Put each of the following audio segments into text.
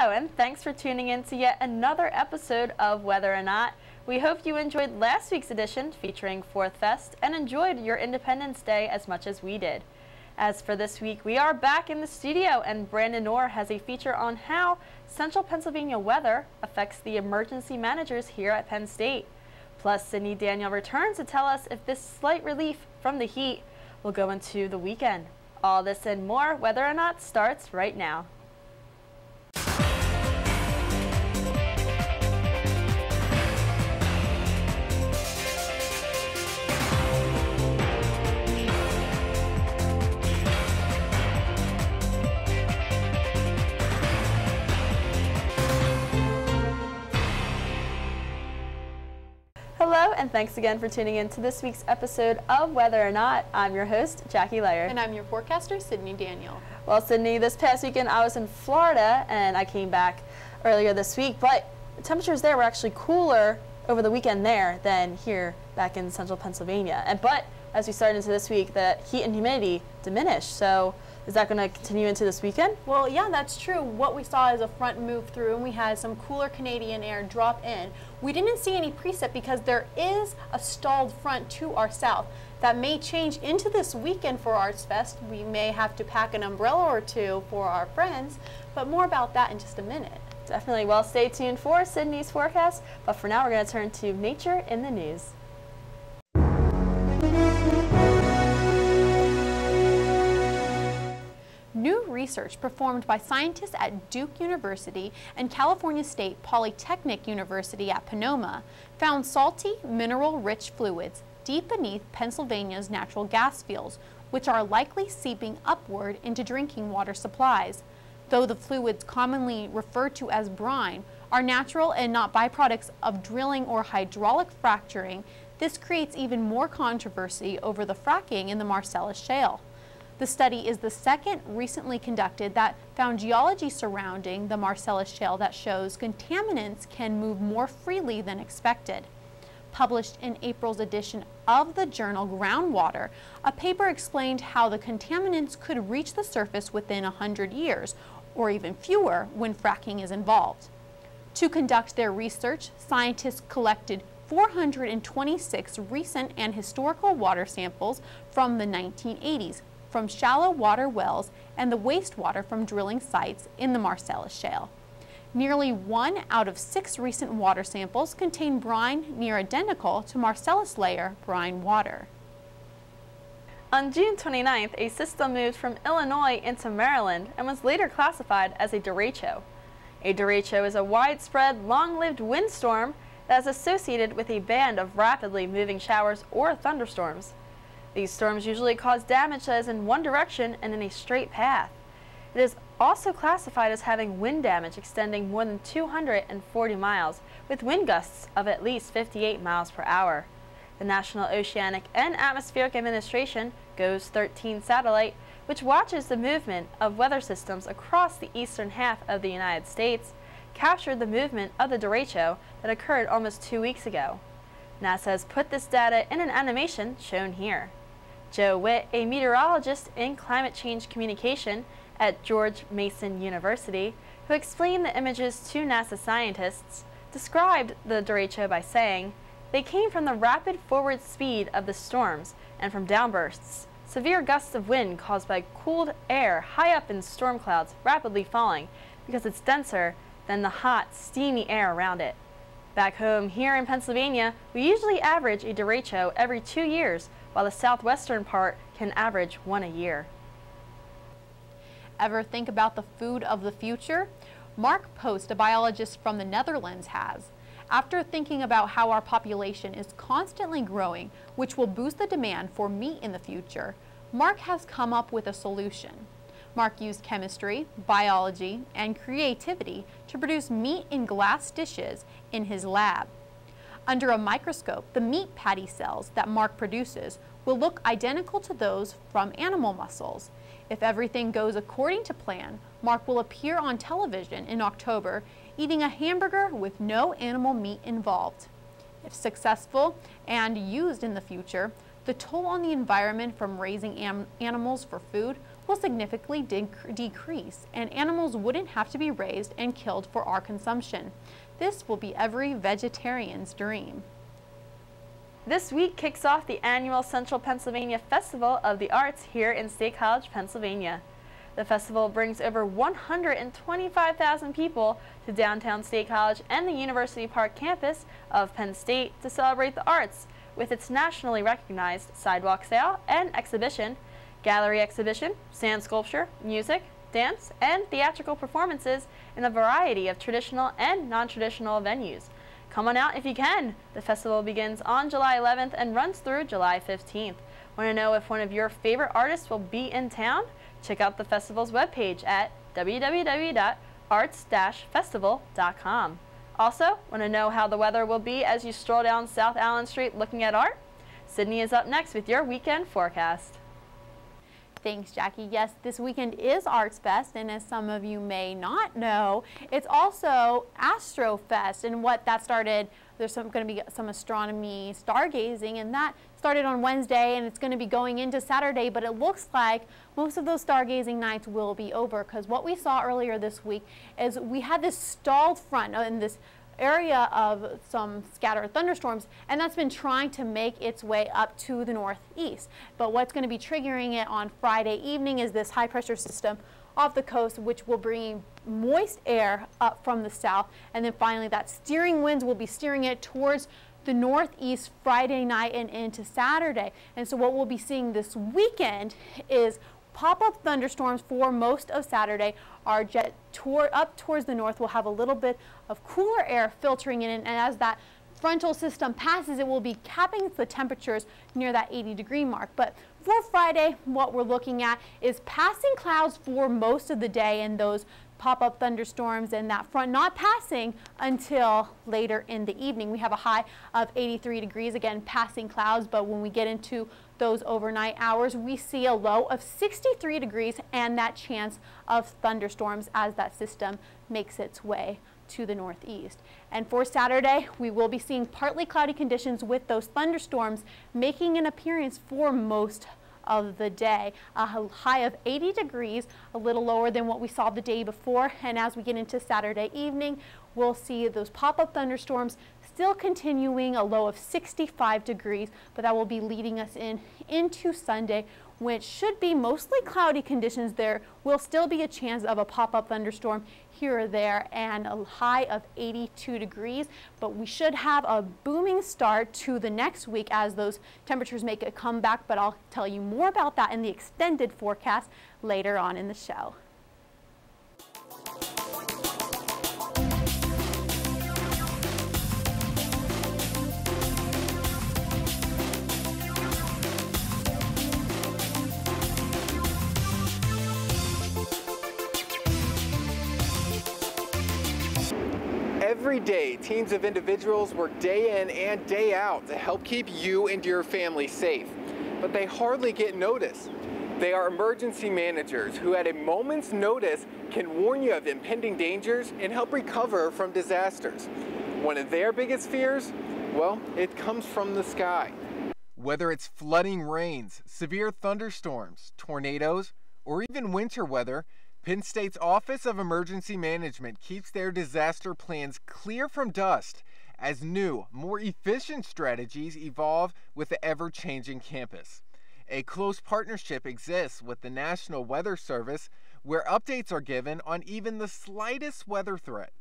Hello, and thanks for tuning in to yet another episode of Whether or Not. We hope you enjoyed last week's edition featuring Fourth Fest and enjoyed your Independence Day as much as we did. As for this week, we are back in the studio, and Brandon Orr has a feature on how central Pennsylvania weather affects the emergency managers here at Penn State. Plus, Sydney Daniel returns to tell us if this slight relief from the heat will go into the weekend. All this and more, Whether or Not, starts right now. Hello, and thanks again for tuning in to this week's episode of Whether or Not. I'm your host, Jackie Lyer. And I'm your forecaster, Sydney Daniel. Well, Sydney, this past weekend I was in Florida, and I came back earlier this week, but the temperatures there were actually cooler over the weekend there than here back in central Pennsylvania. But as we start into this week, the heat and humidity diminished. So is that going to continue into this weekend? Well, yeah, that's true. What we saw is a front move through, and we had some cooler Canadian air drop in. We didn't see any precip because there is a stalled front to our south. That may change into this weekend for Arts Fest. We may have to pack an umbrella or two for our friends, but more about that in just a minute. Definitely. Well, stay tuned for Sydney's forecast, but for now we're going to turn to Nature in the News. New research performed by scientists at Duke University and California State Polytechnic University at Pomona found salty, mineral-rich fluids deep beneath Pennsylvania's natural gas fields, which are likely seeping upward into drinking water supplies. Though the fluids, commonly referred to as brine, are natural and not byproducts of drilling or hydraulic fracturing, this creates even more controversy over the fracking in the Marcellus Shale. The study is the second recently conducted that found geology surrounding the Marcellus Shale that shows contaminants can move more freely than expected. Published in April's edition of the journal Groundwater, a paper explained how the contaminants could reach the surface within 100 years, or even fewer when fracking is involved. To conduct their research, scientists collected 426 recent and historical water samples from the 1980s, from shallow water wells and the wastewater from drilling sites in the Marcellus Shale. Nearly 1 out of 6 recent water samples contain brine near identical to Marcellus layer brine water. On June 29th, a system moved from Illinois into Maryland and was later classified as a derecho. A derecho is a widespread, long-lived windstorm that is associated with a band of rapidly moving showers or thunderstorms. These storms usually cause damage that is in one direction and in a straight path. It is also classified as having wind damage extending more than 240 miles, with wind gusts of at least 58 miles per hour. The National Oceanic and Atmospheric Administration GOES 13 satellite, which watches the movement of weather systems across the eastern half of the United States, captured the movement of the derecho that occurred almost 2 weeks ago. NASA has put this data in an animation shown here. Joe Witt, a meteorologist in climate change communication at George Mason University, who explained the images to NASA scientists, described the derecho by saying, "They came from the rapid forward speed of the storms and from downbursts, severe gusts of wind caused by cooled air high up in storm clouds rapidly falling because it's denser than the hot, steamy air around it. Back home here in Pennsylvania, we usually average a derecho every 2 years, while the southwestern part can average 1 a year." Ever think about the food of the future? Mark Post, a biologist from the Netherlands, has. After thinking about how our population is constantly growing, which will boost the demand for meat in the future, Mark has come up with a solution. Mark used chemistry, biology, and creativity to produce meat in glass dishes in his lab. Under a microscope, the meat patty cells that Mark produces will look identical to those from animal muscles. If everything goes according to plan, Mark will appear on television in October eating a hamburger with no animal meat involved. If successful and used in the future, the toll on the environment from raising animals for food will significantly decrease, and animals wouldn't have to be raised and killed for our consumption. This will be every vegetarian's dream. This week kicks off the annual Central Pennsylvania Festival of the Arts here in State College, Pennsylvania. The festival brings over 125,000 people to downtown State College and the University Park campus of Penn State to celebrate the arts with its nationally recognized sidewalk sale and exhibition, gallery exhibition, sand sculpture, music, dance, and theatrical performances in a variety of traditional and non-traditional venues. Come on out if you can. The festival begins on July 11th and runs through July 15th. Want to know if one of your favorite artists will be in town? Check out the festival's webpage at www.arts-festival.com. Also, want to know how the weather will be as you stroll down South Allen Street looking at art? Sydney is up next with your weekend forecast. Thanks, Jackie. Yes, this weekend is Arts Fest, and as some of you may not know, it's also Astro Fest, and what that started, there's going to be some astronomy stargazing, and that started on Wednesday, and it's going to be going into Saturday, but it looks like most of those stargazing nights will be over, because what we saw earlier this week is we had this stalled front in this area of some scattered thunderstorms, and that's been trying to make its way up to the northeast. But what's going to be triggering it on Friday evening is this high pressure system off the coast, which will bring moist air up from the south, and then finally that steering winds will be steering it towards the northeast Friday night and into Saturday. And so what we'll be seeing this weekend is pop-up thunderstorms for most of Saturday. Our jet up towards the north will have a little bit of cooler air filtering in, and as that frontal system passes, it will be capping the temperatures near that 80-degree mark. But for Friday, what we're looking at is passing clouds for most of the day, and those pop-up thunderstorms and that front not passing until later in the evening. We have a high of 83 degrees, again passing clouds, but when we get into those overnight hours, we see a low of 63 degrees and that chance of thunderstorms as that system makes its way to the northeast. And for Saturday, we will be seeing partly cloudy conditions with those thunderstorms making an appearance for most of the day. A high of 80 degrees, a little lower than what we saw the day before. And as we get into Saturday evening, we'll see those pop-up thunderstorms still continuing, a low of 65 degrees, but that will be leading us into Sunday, which should be mostly cloudy conditions. There will still be a chance of a pop-up thunderstorm here or there, and a high of 82 degrees, but we should have a booming start to the next week as those temperatures make a comeback, but I'll tell you more about that in the extended forecast later on in the show. Every day, teams of individuals work day in and day out to help keep you and your family safe, but they hardly get noticed. They are emergency managers who at a moment's notice can warn you of impending dangers and help recover from disasters. One of their biggest fears? Well, it comes from the sky. Whether it's flooding rains, severe thunderstorms, tornadoes, or even winter weather, Penn State's Office of Emergency Management keeps their disaster plans clear from dust as new, more efficient strategies evolve with the ever-changing campus. A close partnership exists with the National Weather Service, where updates are given on even the slightest weather threat.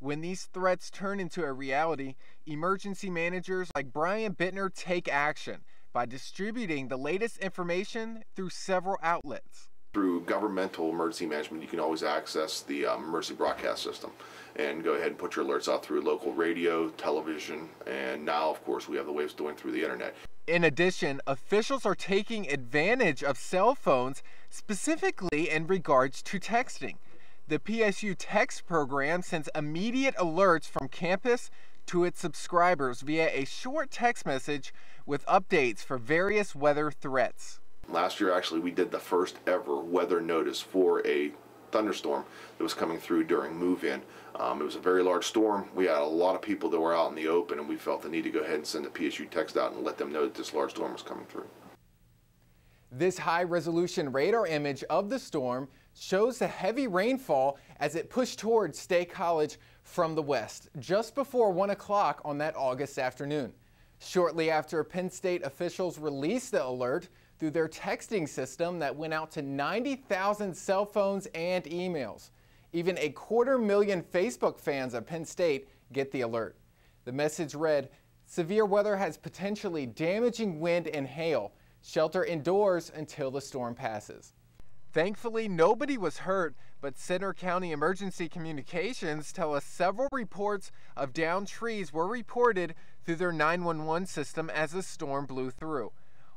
When these threats turn into a reality, emergency managers like Brian Bittner take action by distributing the latest information through several outlets. Through governmental emergency management, you can always access the emergency broadcast system and go ahead and put your alerts out through local radio, television, and now, of course, we have the ways of doing through the internet. In addition, officials are taking advantage of cell phones, specifically in regards to texting. The PSU Text program sends immediate alerts from campus to its subscribers via a short text message with updates for various weather threats. Last year, actually, we did the first ever weather notice for a thunderstorm that was coming through during move-in. It was a very large storm. We had a lot of people that were out in the open, and we felt the need to go ahead and send the PSU Text out and let them know that this large storm was coming through. This high-resolution radar image of the storm shows the heavy rainfall as it pushed towards State College from the west, just before 1 o'clock on that August afternoon. Shortly after, Penn State officials released the alert through their texting system that went out to 90,000 cell phones and emails. Even 250,000 Facebook fans of Penn State get the alert. The message read, "Severe weather has potentially damaging wind and hail. Shelter indoors until the storm passes." Thankfully, nobody was hurt, but Center County Emergency Communications tell us several reports of downed trees were reported through their 911 system as the storm blew through.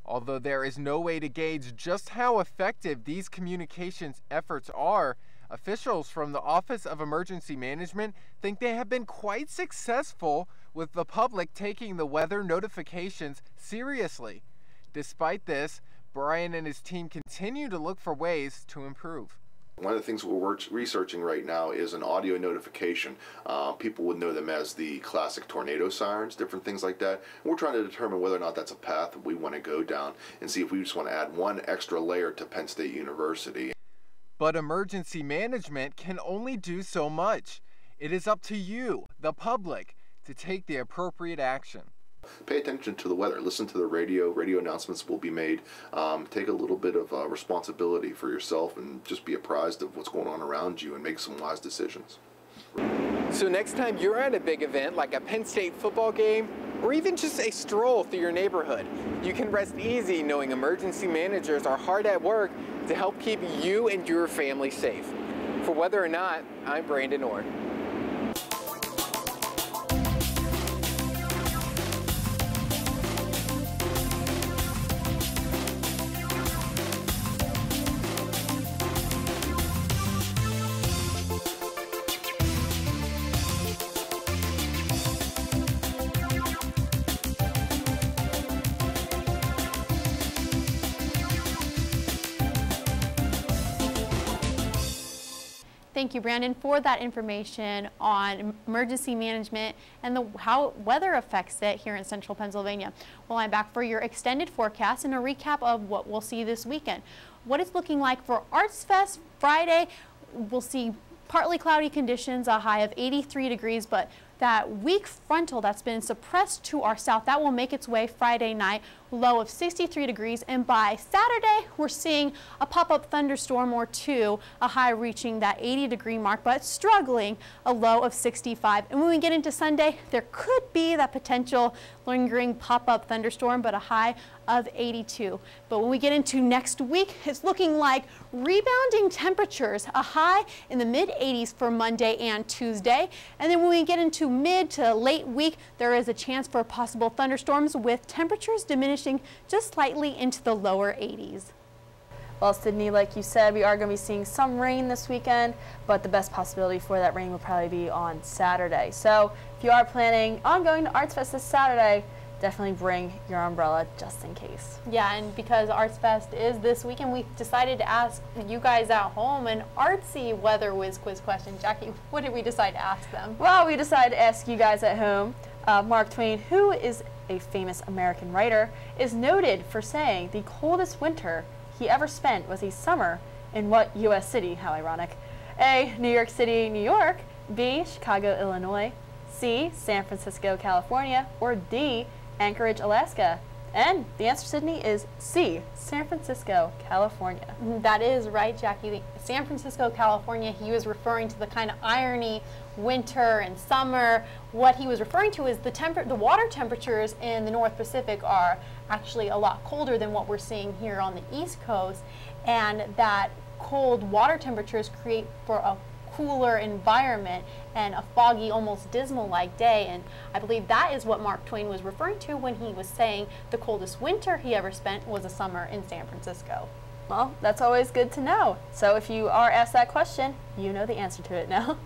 Although there is no way to gauge just how effective these communications efforts are, officials from the Office of Emergency Management think they have been quite successful with the public taking the weather notifications seriously. Despite this, Brian and his team continue to look for ways to improve. One of the things we're researching right now is an audio notification. People would know them as the classic tornado sirens, different things like that. And we're trying to determine whether or not that's a path that we want to go down and see if we just want to add one extra layer to Penn State University. But emergency management can only do so much. It is up to you, the public, to take the appropriate action. Pay attention to the weather. Listen to the radio. Radio announcements will be made. Take a little bit of responsibility for yourself and just be apprised of what's going on around you and make some wise decisions. So next time you're at a big event like a Penn State football game or even just a stroll through your neighborhood, you can rest easy knowing emergency managers are hard at work to help keep you and your family safe. For Weather or Not, I'm Brandon Orr. Thank you, Brandon, for that information on emergency management and how weather affects it here in central Pennsylvania. Well, I'm back for your extended forecast and a recap of what we'll see this weekend. What it's looking like for Arts Fest Friday, we'll see partly cloudy conditions, a high of 83 degrees, but that weak frontal that's been suppressed to our south, that will make its way Friday night, low of 63 degrees. And by Saturday, we're seeing a pop-up thunderstorm or two, a high reaching that 80-degree mark, but struggling, a low of 65. And when we get into Sunday, there could be that potential lingering pop-up thunderstorm, but a high of 82. But when we get into next week, it's looking like rebounding temperatures, a high in the mid-80s for Monday and Tuesday. And then when we get into mid to late week, there is a chance for possible thunderstorms with temperatures diminishing just slightly into the lower 80s. Well, Sydney, like you said, we are going to be seeing some rain this weekend, but the best possibility for that rain will probably be on Saturday. So if you are planning on going to Arts Fest this Saturday, definitely bring your umbrella just in case. Yeah, and because Arts Fest is this weekend, we decided to ask you guys at home an artsy weather whiz quiz question. Jackie, what did we decide to ask them? Well, we decided to ask you guys at home, Mark Twain, who is a famous American writer, is noted for saying the coldest winter he ever spent was a summer in what U.S. city? How ironic. A, New York City, New York. B, Chicago, Illinois. C, San Francisco, California. Or D, Anchorage, Alaska. And the answer, Sydney, is C, San Francisco, California. That is right, Jackie. San Francisco, California, he was referring to the kind of irony, winter and summer. What he was referring to is the water temperatures in the North Pacific are actually a lot colder than what we're seeing here on the East Coast, and that cold water temperatures create for a cooler environment and a foggy, almost dismal-like day. And I believe that is what Mark Twain was referring to when he was saying the coldest winter he ever spent was a summer in San Francisco. Well, that's always good to know. So if you are asked that question, you know the answer to it now.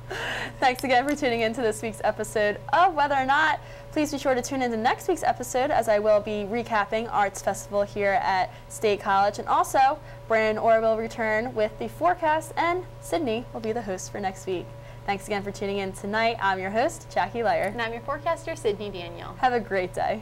Thanks again for tuning in to this week's episode of Weather or Not. Please be sure to tune in to next week's episode, as I will be recapping Arts Festival here at State College. And also, Brandon Orr will return with the forecast, and Sydney will be the host for next week. Thanks again for tuning in tonight. I'm your host, Jackie Lyer. And I'm your forecaster, Sydney Daniel. Have a great day.